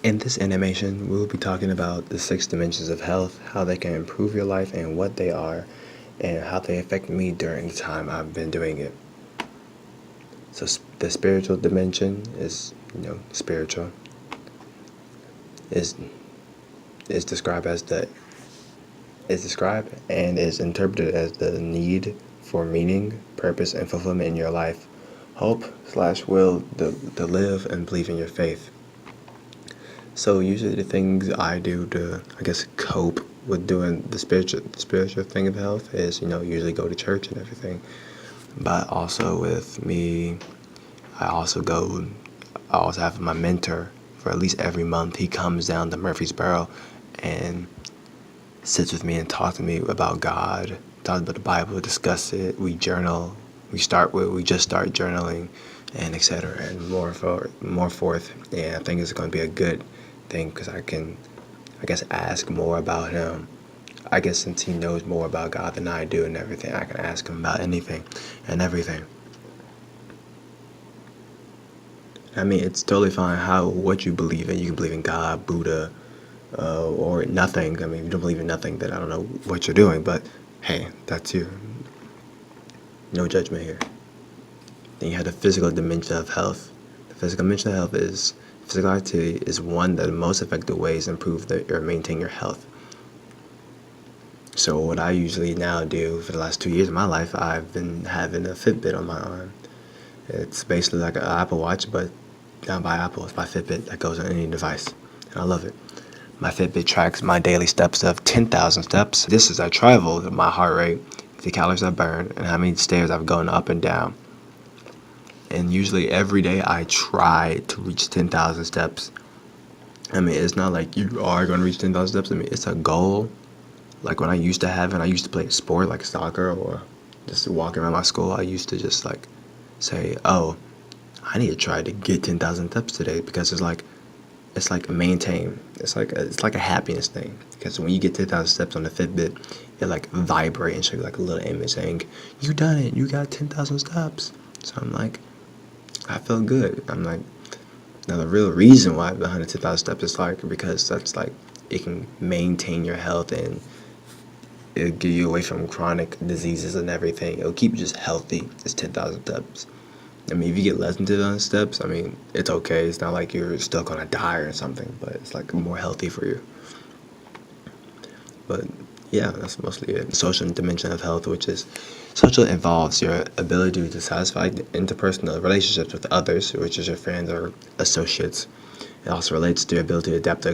In this animation, we'll be talking about the 6 dimensions of health, how they can improve your life and what they are, and how they affect me during the time I've been doing it. So the spiritual dimension is, spiritual is is described as the is described and is interpreted as the need for meaning, purpose, and fulfillment in your life, hope/will to live and believe in your faith. So usually the things I do to, I guess, cope with doing the spiritual thing of health is, usually go to church and everything. But also with me, I also go, I also have my mentor for at least every month. He comes down to Murfreesboro and sits with me and talks to me about God, talks about the Bible, discuss it. We journal. We just start journaling, and etc. and more forth. And I think it's going to be a good thing because I can, I guess, ask more about him. I guess since he knows more about God than I do and everything, I can ask him about anything and everything. I mean, it's totally fine what you believe in. You can believe in God, Buddha, or nothing. I mean, if you don't believe in nothing, then I don't know what you're doing. But hey, that's you. No judgment here. Then you have the physical dimension of health. The physical dimension of health is physical activity is one of the most effective ways to improve or maintain your health. So what I usually now do for the last 2 years of my life, I've been having a Fitbit on my arm. It's basically like an Apple Watch, but not by Apple. It's by Fitbit that goes on any device, and I love it. My Fitbit tracks my daily steps of 10,000 steps. This is I traveled, my heart rate, the calories I burned, and how many stairs I've gone up and down. And usually every day I try to reach 10,000 steps. I mean, it's not like you are going to reach 10,000 steps. I mean, it's a goal. Like when I used to have it, I used to play a sport like soccer or just walking around my school. I used to just like say, oh, I need to try to get 10,000 steps today because it's like maintain. It's like a happiness thing because when you get 10,000 steps on the Fitbit, it like vibrate and show you like a little image saying, you done it, you got 10,000 steps. So I'm like, I feel good. I'm like, now the real reason why behind the 10,000 steps is like because that's like it can maintain your health and it'll get you away from chronic diseases and everything. It'll keep you just healthy. It's 10,000 steps. I mean, if you get less than 10,000 steps, I mean, it's okay. It's not like you're still gonna die or something, but it's like more healthy for you. But yeah, that's mostly it. The social dimension of health, which is social involves your ability to satisfy interpersonal relationships with others, which is your friends or associates. It also relates to your ability to adapt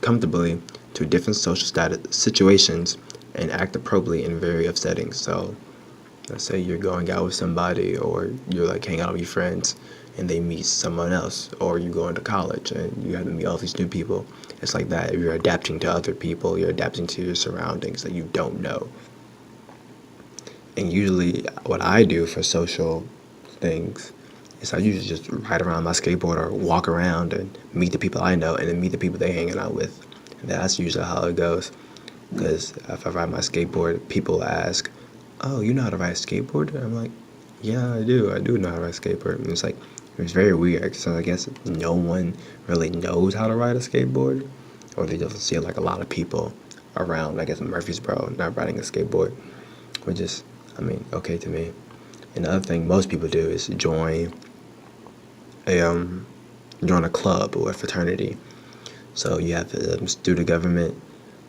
comfortably to different social status situations and act appropriately in various settings. So let's say you're going out with somebody or you're like hanging out with your friends and they meet someone else, or you go into college and you have to meet all these new people. It's like that. If you're adapting to other people, you're adapting to your surroundings that you don't know. And usually what I do for social things is I usually just ride around my skateboard or walk around and meet the people I know and then meet the people they're hanging out with. And that's usually how it goes. Because if I ride my skateboard, people ask, oh, you know how to ride a skateboard? And I'm like, yeah, I do. I do know how to ride a skateboard. And it's like, it's very weird because I guess no one really knows how to ride a skateboard. Or they just see like a lot of people around, I guess, Murfreesboro not riding a skateboard. Which is, I mean, okay to me. And the other thing most people do is a join a club or a fraternity. So you have student government,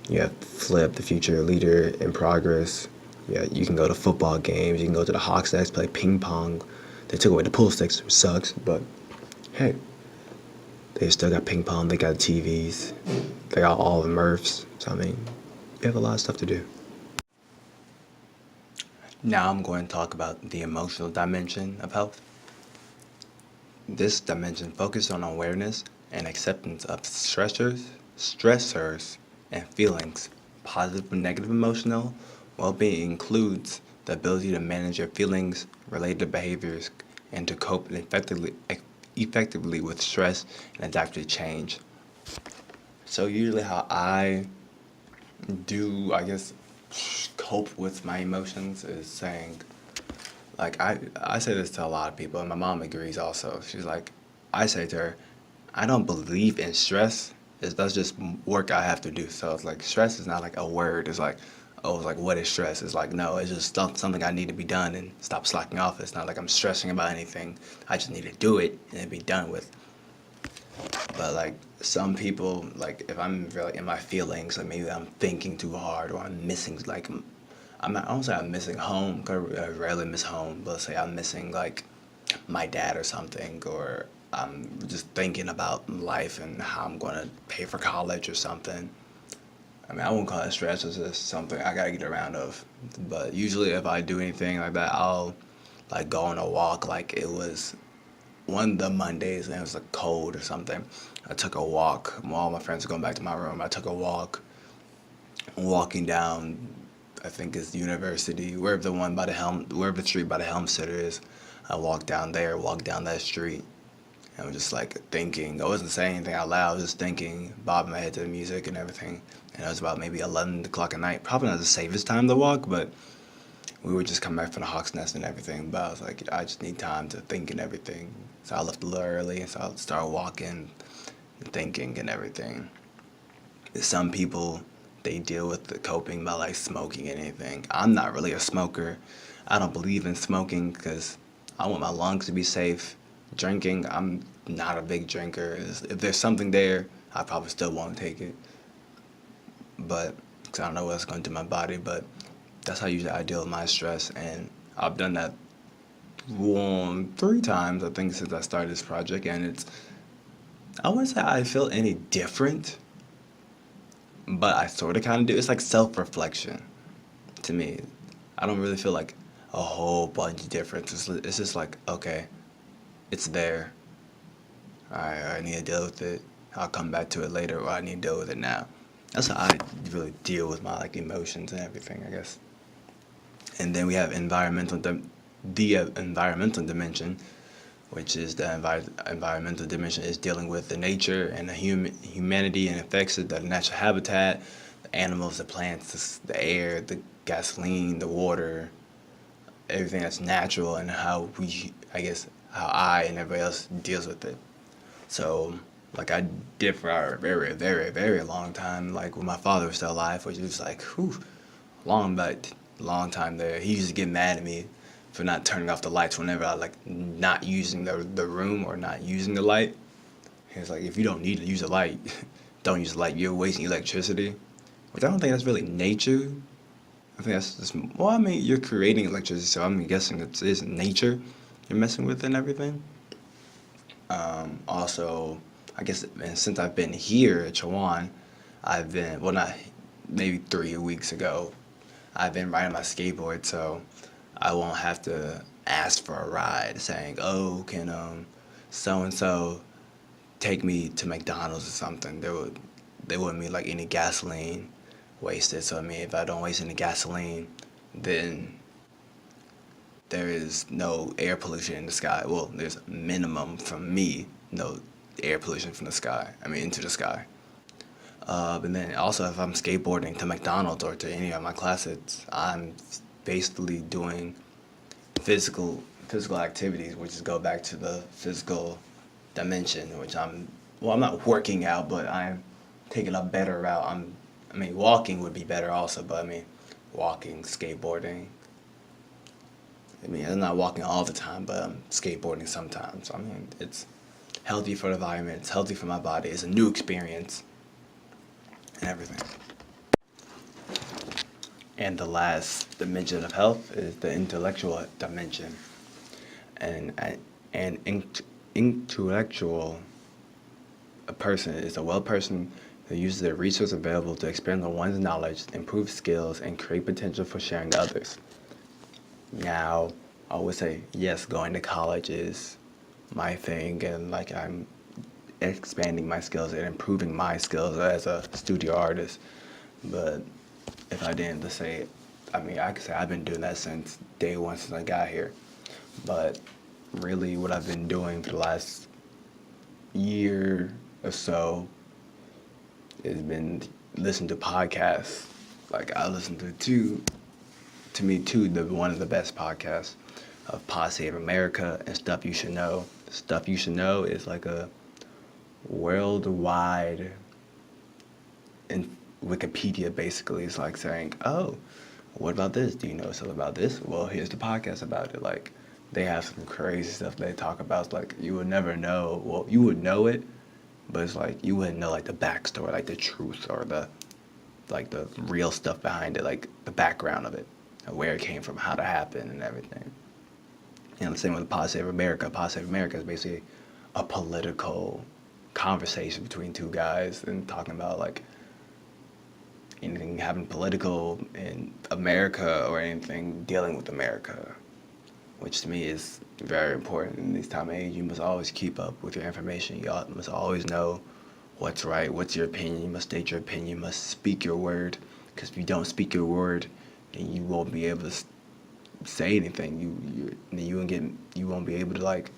you have Flip, the future leader in progress. Yeah, you can go to football games. You can go to the Hawks X, play ping pong. They took away the pool sticks, which sucks, but hey, they still got ping pong. They got TVs. They got all the Murphs. So I mean, you have a lot of stuff to do. Now I'm going to talk about the emotional dimension of health. This dimension focuses on awareness and acceptance of stressors, and feelings. Positive and negative emotional well-being includes the ability to manage your feelings, related behaviors, and to cope effectively with stress and adapt to change. So usually how I do, I guess, cope with my emotions is saying, like I say this to a lot of people, and my mom agrees also. She's like, I say to her, I don't believe in stress. That's just work I have to do. So it's like stress is not like a word. It's like, oh, it's like what is stress? It's like no, it's just something I need to be done and stop slacking off. It's not like I'm stressing about anything. I just need to do it and be done with. But like some people, like if I'm really in my feelings, like maybe I'm thinking too hard or I'm missing like I don't say I'm missing home. 'Cause I rarely miss home, but let's say I'm missing like my dad or something, or I'm just thinking about life and how I'm going to pay for college or something. I mean, I won't call it stress. It's just something I gotta get around of. But usually, if I do anything like that, I'll like go on a walk. Like it was one of the Mondays and it was like cold or something. I took a walk. All my friends were going back to my room. I took a walk, walking down. I think it's the university, wherever the one by the helm, wherever the street by the Helm Center is. I walked down there, walked down that street, and I was just like thinking. I wasn't saying anything out loud. I was just thinking, bobbing my head to the music and everything. And it was about maybe 11 o'clock at night. Probably not the safest time to walk, but we were just coming back from the Hawk's Nest and everything. But I was like, I just need time to think and everything. So I left a little early, and so I started walking, and thinking and everything. Some people, they deal with the coping by like smoking and anything. I'm not really a smoker. I don't believe in smoking because I want my lungs to be safe. Drinking, I'm not a big drinker. If there's something there, I probably still won't take it. But 'cause I don't know what's going to my body. But that's how usually I deal with my stress, and I've done that 3 times I think since I started this project, and I wouldn't say I feel any different, but I sort of kind of do. It's like self-reflection to me. I don't really feel like a whole bunch of difference. It's just like, okay, it's there. I need to deal with it. I'll come back to it later, or I need to deal with it now. That's how I really deal with my like emotions and everything, I guess. And then we have the environmental dimension, which is the environmental dimension is dealing with the nature and the humanity and affects it, the natural habitat, the animals, the plants, the air, the gasoline, the water, everything that's natural, and how I guess, how I and everybody else deals with it. So, like I did for a very, very, very long time, like when my father was still alive, which was like, whew, long time there. He used to get mad at me for not turning off the lights whenever I like not using the room or not using the light. He was like, if you don't need to use a light, don't use the light. You're wasting electricity, which I don't think that's really nature. I think that's just, well, I mean, you're creating electricity, so I'm guessing it is nature you're messing with and everything. Also, I guess, and since I've been here at Chawan, I've been, well, not maybe 3 weeks ago, I've been riding my skateboard, so I won't have to ask for a ride saying, oh, can so and so take me to McDonald's or something. There wouldn't be like any gasoline wasted. So I mean, if I don't waste any gasoline, then there is no air pollution in the sky. Well, there's minimum from me, no air pollution from the sky. I mean, into the sky. And then also, if I'm skateboarding to McDonald's or to any of my classes, I'm basically doing physical activities, which is go back to the physical dimension, which I'm not working out, but I'm taking a better route. I mean, walking would be better also, but I mean, walking, skateboarding. I mean, I'm not walking all the time, but I'm skateboarding sometimes. So, I mean, it's healthy for the environment. It's healthy for my body. It's a new experience and everything. And the last dimension of health is the intellectual dimension. And intellectual, a person is a well person who uses the resources available to expand on one's knowledge, improve skills, and create potential for sharing to others. Now, I would say, yes, going to college is my thing, and like I'm expanding my skills and improving my skills as a studio artist. But if I didn't, let's say, I mean, I could say I've been doing that since day one, since I got here. But really, what I've been doing for the last year or so has been listening to podcasts. Like I listen to me too, one of the best podcasts of Pod Save America and Stuff You Should Know. Stuff You Should Know is like a worldwide, in Wikipedia basically is like saying, oh, what about this? Do you know something about this? Well, here's the podcast about it. Like, they have some crazy stuff they talk about. It's like, you would never know. Well, you would know it, but it's like, you wouldn't know, like, the backstory, like, the truth or the real stuff behind it, like, the background of it, and where it came from, how it happened, and everything. The same with Pod Save America. Pod Save America is basically a political conversation between two guys and talking about, like, anything having political in America or anything dealing with America, which to me is very important in this time of age. You must always keep up with your information. You must always know what's right, what's your opinion. You must state your opinion. You must speak your word, because if you don't speak your word, then you won't be able to say anything. You won't be able to, like,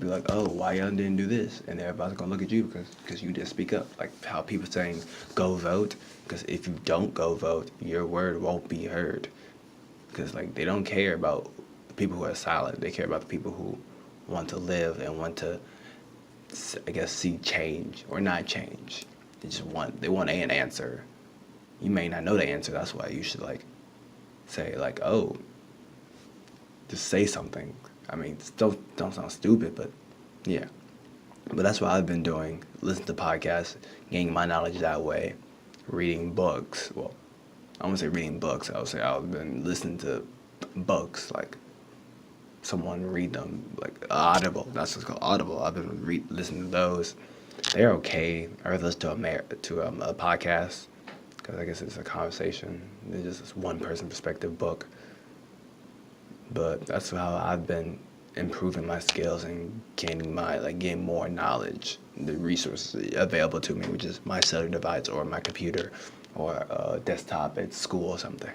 be like, oh, why y'all didn't do this? And everybody's gonna look at you because you didn't speak up. Like how people saying go vote, because if you don't go vote, your word won't be heard. Because, like, they don't care about the people who are silent. They care about the people who want to live and want to, I guess, see change or not change. They want an answer. You may not know the answer. That's why you should, like, say, like, oh, just say something. I mean, don't sound stupid, but yeah. But that's what I've been doing. Listen to podcasts, gaining my knowledge that way, reading books. Well, I won't say reading books. I would say I've been listening to books, like someone read them, like Audible. That's what's called, Audible. I've been listening to those. They're okay. I rather listen to a podcast, because I guess it's a conversation. It's just this one person perspective book. But that's how I've been improving my skills and getting more knowledge, the resources available to me, which is my cellular device or my computer or a desktop at school or something.